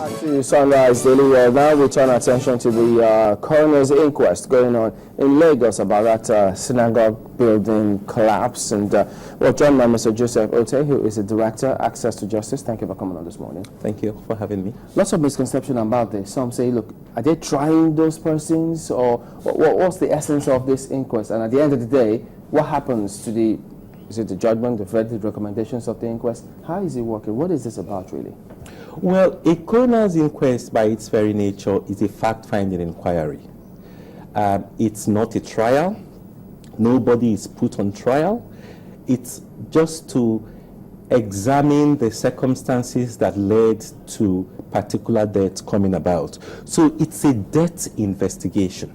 Back to Sunrise Daily World. Now we turn attention to the coroner's inquest going on in Lagos about that synagogue building collapse. And we'll join by Mr. Joseph Ote, who is the Director, Access to Justice. Thank you for coming on this morning. Thank you for having me. Lots of misconception about this. Some say, look, are they trying those persons, or what's the essence of this inquest? And at the end of the day, what happens to the, is it the judgment, the verdict, recommendations of the inquest? How is it working? What is this about, really? Well, a coroner's inquest, by its very nature, is a fact-finding inquiry. It's not a trial. Nobody is put on trial. It's just to examine the circumstances that led to particular death coming about. So it's a death investigation.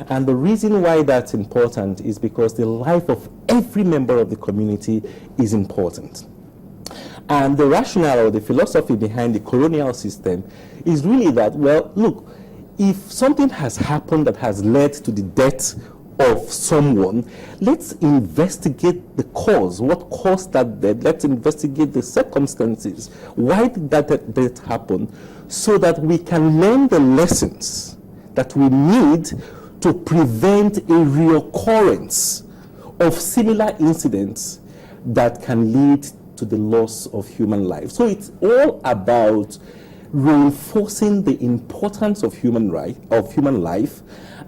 And the reason why that's important is because the life of every member of the community is important. And the rationale or the philosophy behind the colonial system is really that, well, look, if something has happened that has led to the death of someone, let's investigate the cause. What caused that death? Let's investigate the circumstances. Why did that death happen? So that we can learn the lessons that we need to prevent a reoccurrence of similar incidents that can lead to the loss of human life. So it's all about reinforcing the importance of human life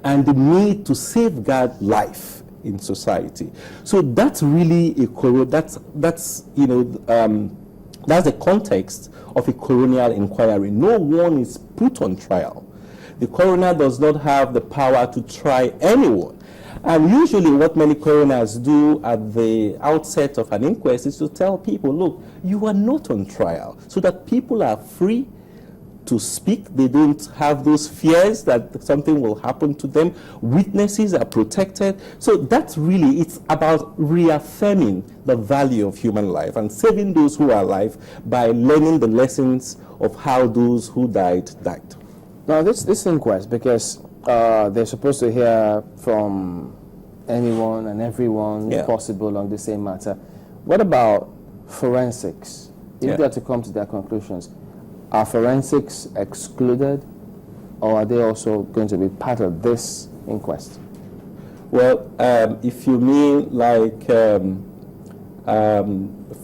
and the need to safeguard life in society. So that's really that's the context of a colonial inquiry. No one is put on trial. The coroner does not have the power to try anyone. And usually what many coroners do at the outset of an inquest is to tell people, look, you are not on trial, so that people are free to speak. They don't have those fears that something will happen to them. Witnesses are protected. So that's really, it's about reaffirming the value of human life and saving those who are alive by learning the lessons of how those who died. Now this inquest, because they're supposed to hear from anyone and everyone possible on the same matter. What about forensics? If they are to come to their conclusions, are forensics excluded, or are they also going to be part of this inquest? Well, if you mean like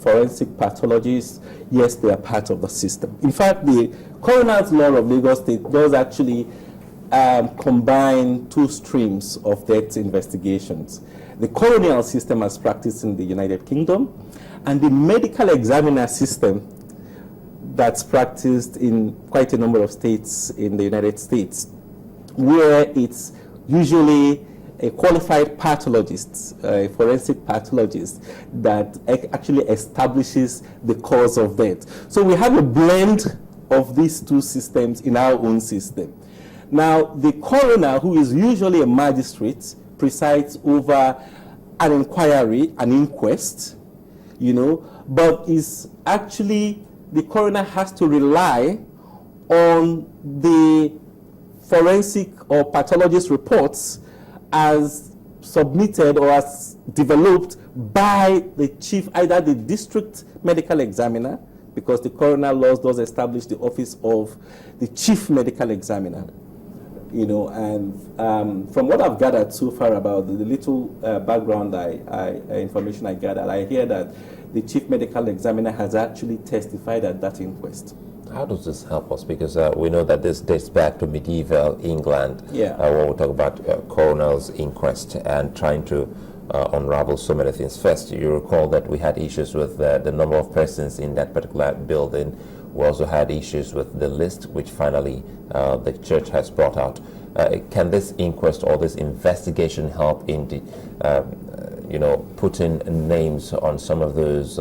forensic pathologists, yes, they are part of the system. In fact, the Coroner's Law of Lagos State does actually combine two streams of death investigations. The coronial system as practiced in the United Kingdom, and the medical examiner system that's practiced in quite a number of states in the United States, where it's usually a qualified pathologist, a forensic pathologist, that actually establishes the cause of death. So we have a blend of these two systems in our own system. Now, the coroner, who is usually a magistrate, presides over an inquiry, an inquest, but is actually, the coroner has to rely on the forensic or pathologist reports as submitted or as developed by the chief, either the district medical examiner, because the coroner laws does establish the office of the chief medical examiner. From what I've gathered so far about the little background information I gathered, I hear that the chief medical examiner has actually testified at that inquest. How does this help us? Because we know that this dates back to medieval England, when we talk about coroner's inquest and trying to unravel so many things. First, you recall that we had issues with the number of persons in that particular building. We also had issues with the list, which finally the church has brought out. Can this inquest or this investigation help in putting names on some of those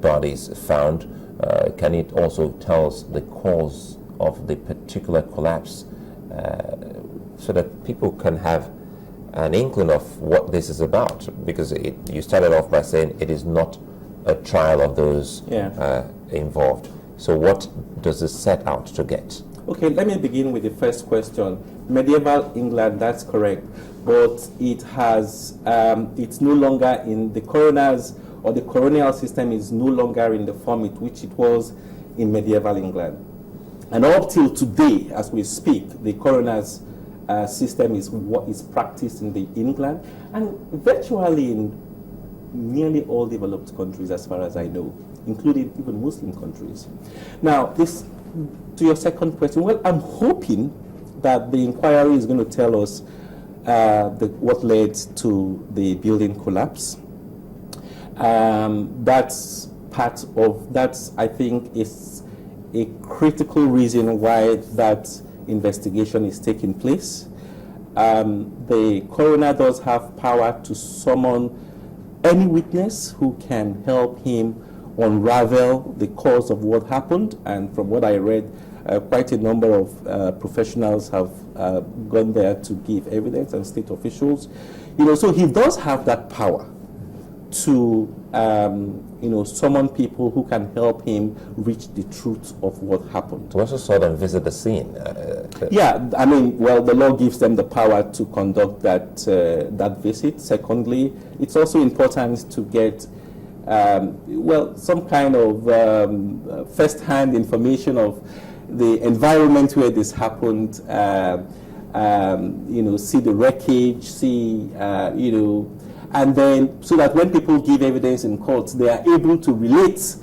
bodies found? Can it also tell us the cause of the particular collapse so that people can have an inkling of what this is about? Because you started off by saying it is not a trial of those involved. So what does this set out to get? Okay, let me begin with the first question. Medieval England, that's correct, but it has, it's no longer in the coroners, or the coronial system is no longer in the form in which it was in medieval England. And up till today, as we speak, the coroner's system is what is practiced in England and virtually in nearly all developed countries, as far as I know, including even Muslim countries. Now, this, to your second question, well, I'm hoping that the inquiry is going to tell us what led to the building collapse. That's I think, is a critical reason why that investigation is taking place. The coroner does have power to summon any witness who can help him unravel the cause of what happened, and from what I read, quite a number of professionals have gone there to give evidence, and state officials. So he does have that power to summon people who can help him reach the truth of what happened. To also sort of visit the scene. Yeah, I mean, well, the law gives them the power to conduct that visit. Secondly, it's also important to get some kind of first-hand information of the environment where this happened. See the wreckage, and then so that when people give evidence in court, they are able to relate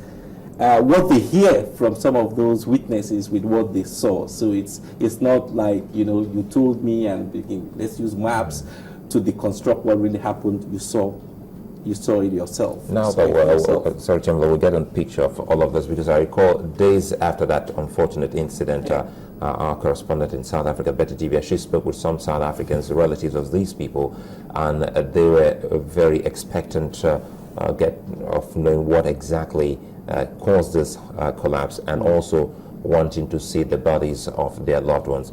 what they hear from some of those witnesses with what they saw. So it's not like, you told me and let's use maps to deconstruct what really happened. You saw it yourself. Now, Sorry, Chamberlain, we'll get a picture of all of this, because I recall days after that unfortunate incident, our correspondent in South Africa, Betty Divya, she spoke with some South Africans, relatives of these people, and they were very expectant of knowing what exactly caused this collapse, and also wanting to see the bodies of their loved ones.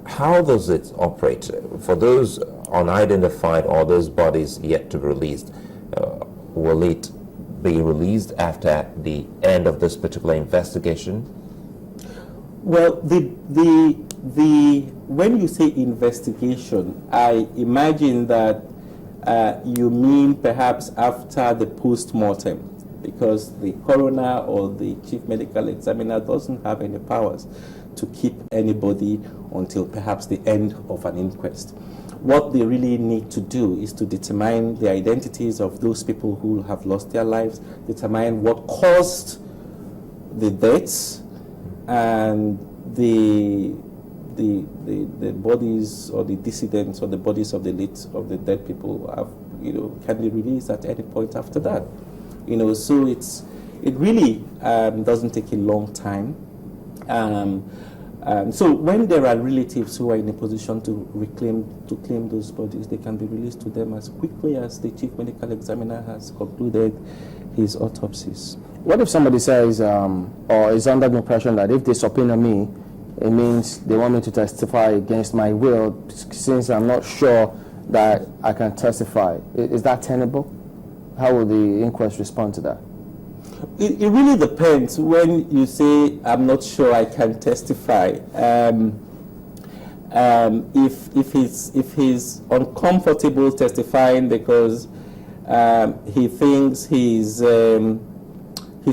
How does it operate? For those unidentified or those bodies yet to be released, will it be released after the end of this particular investigation? Well, when you say investigation, I imagine that you mean perhaps after the post-mortem, because the coroner or the chief medical examiner doesn't have any powers to keep anybody until perhaps the end of an inquest. What they really need to do is to determine the identities of those people who have lost their lives, determine what caused the deaths, and the bodies or the dissidents or the bodies of the dead people can be released at any point after that. So it really doesn't take a long time. So when there are relatives who are in a position to claim those bodies, they can be released to them as quickly as the chief medical examiner has concluded his autopsies. What if somebody says, or is under the impression that if they subpoena me, it means they want me to testify against my will, since I'm not sure that I can testify? Is that tenable? How will the inquest respond to that? It really depends. When you say, I'm not sure I can testify, if he's uncomfortable testifying because he thinks his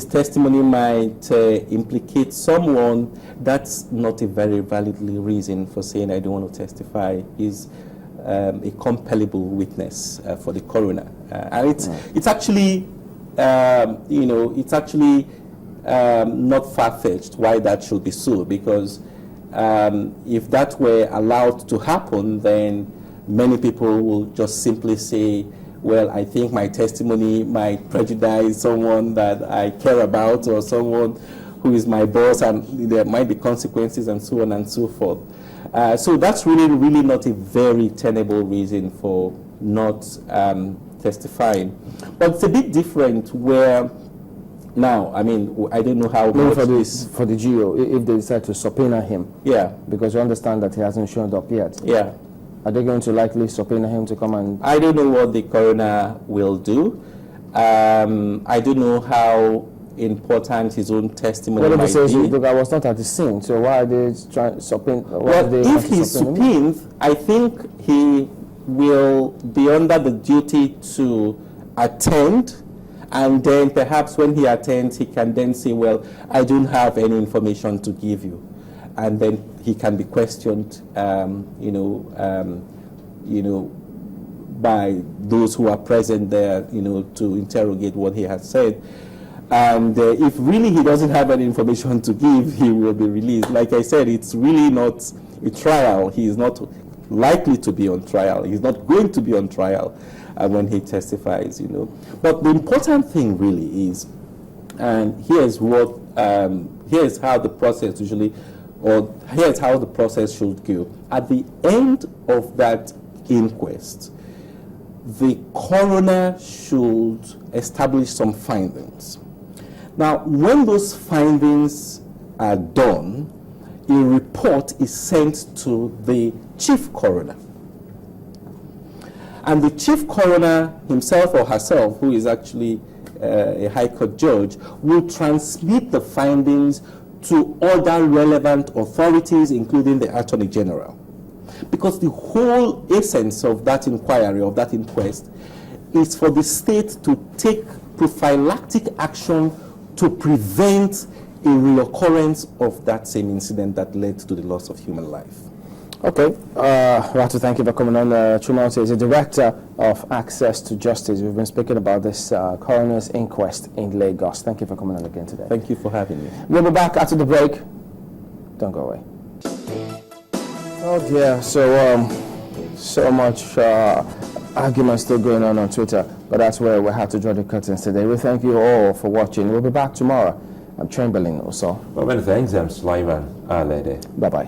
testimony might implicate someone, that's not a very valid reason for saying I don't want to testify. He's a compellable witness for the coroner, and it's actually it's actually not far-fetched why that should be so, because if that were allowed to happen, then many people will just simply say, well, I think my testimony might prejudice someone that I care about or someone who is my boss, and there might be consequences and so on and so forth. So that's really not a very tenable reason for not testifying. But it's a bit different where now, I mean, I don't know how much for the GO, if they decide to subpoena him. Yeah. Because you understand that he hasn't shown up yet. Yeah. Are they going to likely subpoena him to come and... I don't know what the coroner will do. I don't know how important his own testimony might be. Look, I was not at the scene, so why are they trying to subpoena? Well, if he's subpoenaed, I think he will be under the duty to attend And then perhaps when he attends, he can then say, well, I don't have any information to give you. And then he can be questioned, by those who are present there, to interrogate what he has said. And if really he doesn't have any information to give, he will be released. Like I said, it's really not a trial. He is not likely to be on trial. He's not going to be on trial when he testifies, But the important thing really is, and here's how the process usually, or here's how the process should go. At the end of that inquest, the coroner should establish some findings. Now, when those findings are done, a report is sent to the chief coroner. And the chief coroner himself or herself, who is actually a high court judge, will transmit the findings to other relevant authorities, including the Attorney General. Because the whole essence of that inquiry, of that inquest, is for the state to take prophylactic action to prevent a reoccurrence of that same incident that led to the loss of human life. Okay, Ratu, thank you for coming on. Chumauti is the Director of Access to Justice. We've been speaking about this coroner's inquest in Lagos. Thank you for coming on again today. Thank you for having me. We'll be back after the break. Don't go away. Oh dear, so much argument still going on Twitter, but that's where we have to draw the curtains today. We thank you all for watching. We'll be back tomorrow. I'm Chamberlain also. Well, many thanks. I'm Sulaiman Alede. Bye-bye.